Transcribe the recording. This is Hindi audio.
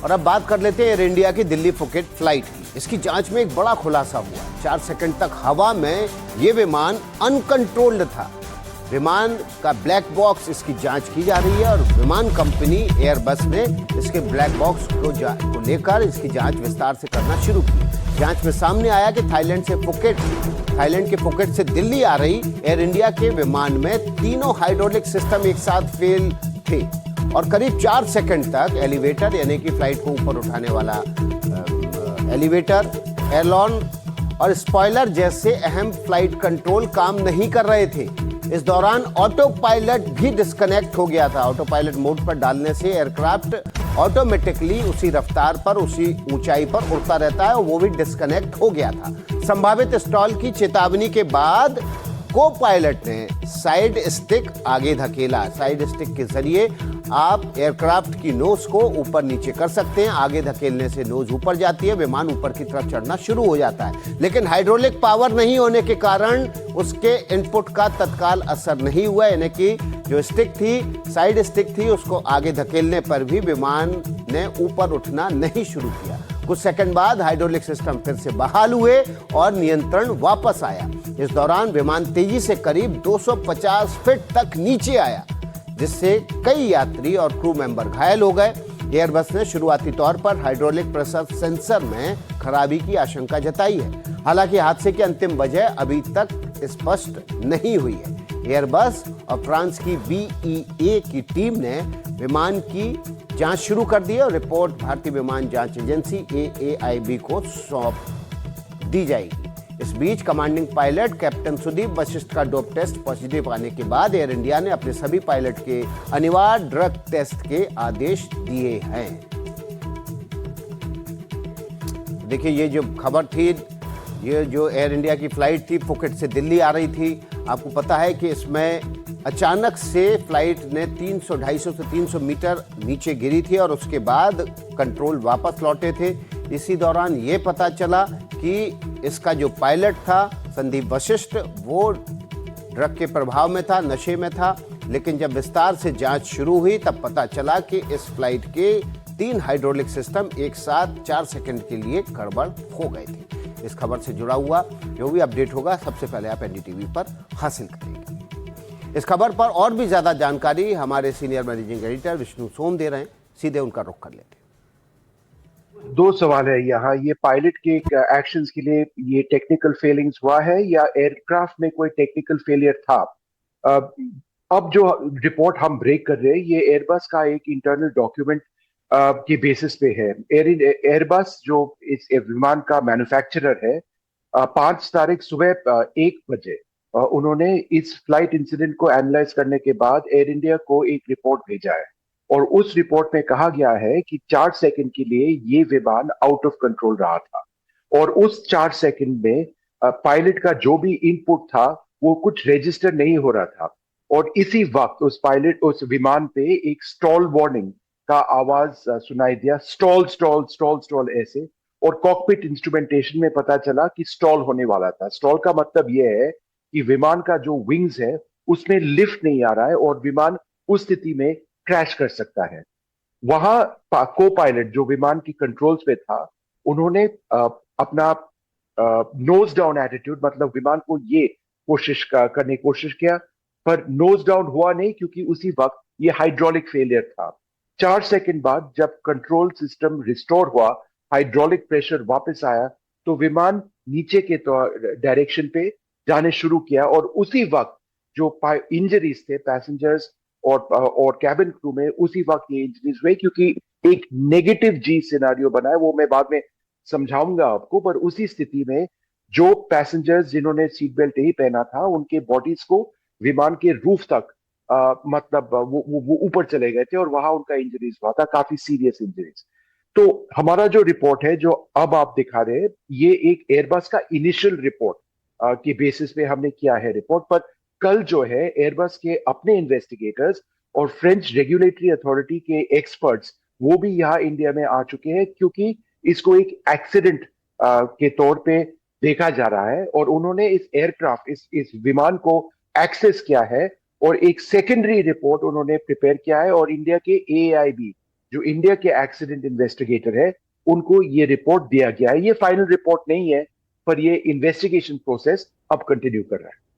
और अब बात कर लेते हैं एयर इंडिया की दिल्ली फुकेट फ्लाइट की। इसकी जांच में एक बड़ा खुलासा हुआ। 4 सेकंड तक हवा में ये विमान अनकंट्रोल्ड था। विमान का ब्लैक बॉक्स, इसकी जांच की जा रही है और विमान कंपनी एयरबस ने इसके ब्लैक बॉक्स को लेकर इसकी जांच विस्तार से करना शुरू की। जांच में सामने आया कि थाईलैंड के फुकेट से दिल्ली आ रही एयर इंडिया के विमान में तीनों हाइड्रोलिक सिस्टम एक साथ फेल थे और करीब 4 सेकंड तक एलिवेटर, यानी कि फ्लाइट को ऊपर उठाने वाला एलिवेटर, एयरलॉन और स्पॉइलर जैसे अहम फ्लाइट कंट्रोल काम नहीं कर रहे थे। इस दौरान ऑटो पायलट भी डिस्कनेक्ट हो गया था। ऑटो पायलट मोड पर डालने से एयरक्राफ्ट ऑटोमेटिकली उसी रफ्तार पर, उसी ऊंचाई पर उड़ता रहता है और वो भी डिस्कनेक्ट हो गया था। संभावित स्टॉल की चेतावनी के बाद को पायलट ने साइड स्टिक आगे धकेला। साइड स्टिक के जरिए आप एयरक्राफ्ट की नोज को ऊपर नीचे कर सकते हैं। आगे धकेलने से नोज ऊपर जाती है, विमान ऊपर की तरफ चढ़ना शुरू हो जाता है। लेकिन हाइड्रोलिक पावर नहीं होने के कारण उसके इनपुट का तत्काल असर नहीं हुआ, यानी कि जो स्टिक थी, साइड स्टिक थी, उसको आगे धकेलने पर भी विमान ने ऊपर उठना नहीं शुरू किया। कुछ सेकंड बाद हाइड्रोलिक सिस्टम फिर से बहाल हुए और नियंत्रण वापस आया। इस दौरान विमान तेजी से करीब 250 फीट तक नीचे आया, जिससे कई यात्री और क्रू मेंबर घायल हो गए। एयरबस ने शुरुआती तौर पर हाइड्रोलिक प्रेशर सेंसर में खराबी की आशंका जताई है। हालांकि हादसे की अंतिम वजह अभी तक स्पष्ट नहीं हुई है। एयरबस और फ्रांस की बीईए की टीम ने विमान की जांच शुरू कर दी है और रिपोर्ट भारतीय विमान जांच एजेंसी एएआईबी को सौंप दी जाएगी। इस बीच commanding pilot captain Sudeep Vashishtha का डोप टेस्ट पॉजिटिव आने के बाद एयर इंडिया ने अपने सभी पायलट के अनिवार्य ड्रग टेस्ट के आदेश दिए हैं। देखिए, ये जो खबर थी, ये जो एयर इंडिया की फ्लाइट थी, फुकेट से दिल्ली आ रही थी। आपको पता है कि इसमें अचानक से फ्लाइट ने 250 से 300 मीटर नीचे गिरी थी और उसके बाद कंट्रोल वापस लौटे थे। इसी दौरान ये पता चला कि इसका जो पायलट था संदीप वशिष्ठ, वो ड्रग के प्रभाव में था, नशे में था। लेकिन जब विस्तार से जांच शुरू हुई तब पता चला कि इस फ्लाइट के 3 हाइड्रोलिक सिस्टम एक साथ 4 सेकंड के लिए गड़बड़ हो गए थे। इस खबर से जुड़ा हुआ जो भी अपडेट होगा सबसे पहले आप एनडीटीवी पर हासिल करेंगे। इस खबर पर और भी ज्यादा जानकारी हमारे सीनियर मैनेजिंग एडिटर विष्णु सोम दे रहे हैं। सीधे उनका रुख कर लेते हैं। 2 सवाल है यहाँ। ये पायलट के एक्शंस के लिए ये टेक्निकल फेलिंग्स हुआ है या एयरक्राफ्ट में कोई टेक्निकल फेलियर था? अब जो रिपोर्ट हम ब्रेक कर रहे हैं ये एयरबस का एक इंटरनल डॉक्यूमेंट के बेसिस पे है। एयरबस जो इस विमान का मैन्युफैक्चरर है, 5 तारीख सुबह 1 बजे उन्होंने इस फ्लाइट इंसिडेंट को एनालाइज करने के बाद एयर इंडिया को एक रिपोर्ट भेजा है और उस रिपोर्ट में कहा गया है कि 4 सेकंड के लिए ये विमान आउट ऑफ कंट्रोल रहा था और उस 4 सेकंड में पायलट का जो भी इनपुट था वो कुछ रजिस्टर नहीं हो रहा था और इसी वक्त उस विमान पे एक स्टॉल वार्निंग का आवाज सुनाई दिया, स्टॉल स्टॉल स्टॉल स्टॉल ऐसे, और कॉकपिट इंस्ट्रूमेंटेशन में पता चला कि स्टॉल होने वाला था। स्टॉल का मतलब यह है कि विमान का जो विंग्स है उसमें लिफ्ट नहीं आ रहा है और विमान उस स्थिति में क्रैश कर सकता है। वहां को पायलट जो विमान की कंट्रोल्स पे था, उन्होंने अपना नोज डाउन एटीट्यूड, मतलब विमान को ये करने की कोशिश किया, पर नोज डाउन हुआ नहीं क्योंकि उसी वक्त ये हाइड्रोलिक फेलियर था। 4 सेकंड बाद जब कंट्रोल सिस्टम रिस्टोर हुआ, हाइड्रोलिक प्रेशर वापस आया, तो विमान नीचे के डायरेक्शन पे जाने शुरू किया और उसी वक्त जो इंजरीज थे पैसेंजर्स और कैबिन क्रू में, उसी वक्त ये इंजरीज हुई क्योंकि एक नेगेटिव जी सिनेरियो बना है, वो मैं बाद में समझाऊंगा आपको। पर उसी स्थिति में जो पैसेंजर्स जिन्होंने सीट बेल्ट नहीं पहना था उनके बॉडीज को विमान के रूफ तक मतलब वो ऊपर चले गए थे और वहां उनका इंजरीज हुआ था, काफी सीरियस इंजरीज। तो हमारा जो रिपोर्ट है जो अब आप दिखा रहे हैं, ये एक एयरबस का इनिशियल रिपोर्ट के बेसिस पे हमने किया है रिपोर्ट। पर कल जो है एयरबस के अपने इन्वेस्टिगेटर्स और फ्रेंच रेगुलेटरी अथॉरिटी के एक्सपर्ट्स वो भी यहाँ इंडिया में आ चुके हैं क्योंकि इसको एक एक्सीडेंट के तौर पे देखा जा रहा है और उन्होंने इस एयरक्राफ्ट इस विमान को एक्सेस किया है और एक सेकेंडरी रिपोर्ट उन्होंने प्रिपेयर किया है और इंडिया के एआईबी जो इंडिया के एक्सीडेंट इन्वेस्टिगेटर है, उनको ये रिपोर्ट दिया गया है। ये फाइनल रिपोर्ट नहीं है, पर ये इन्वेस्टिगेशन प्रोसेस अब कंटिन्यू कर रहा है।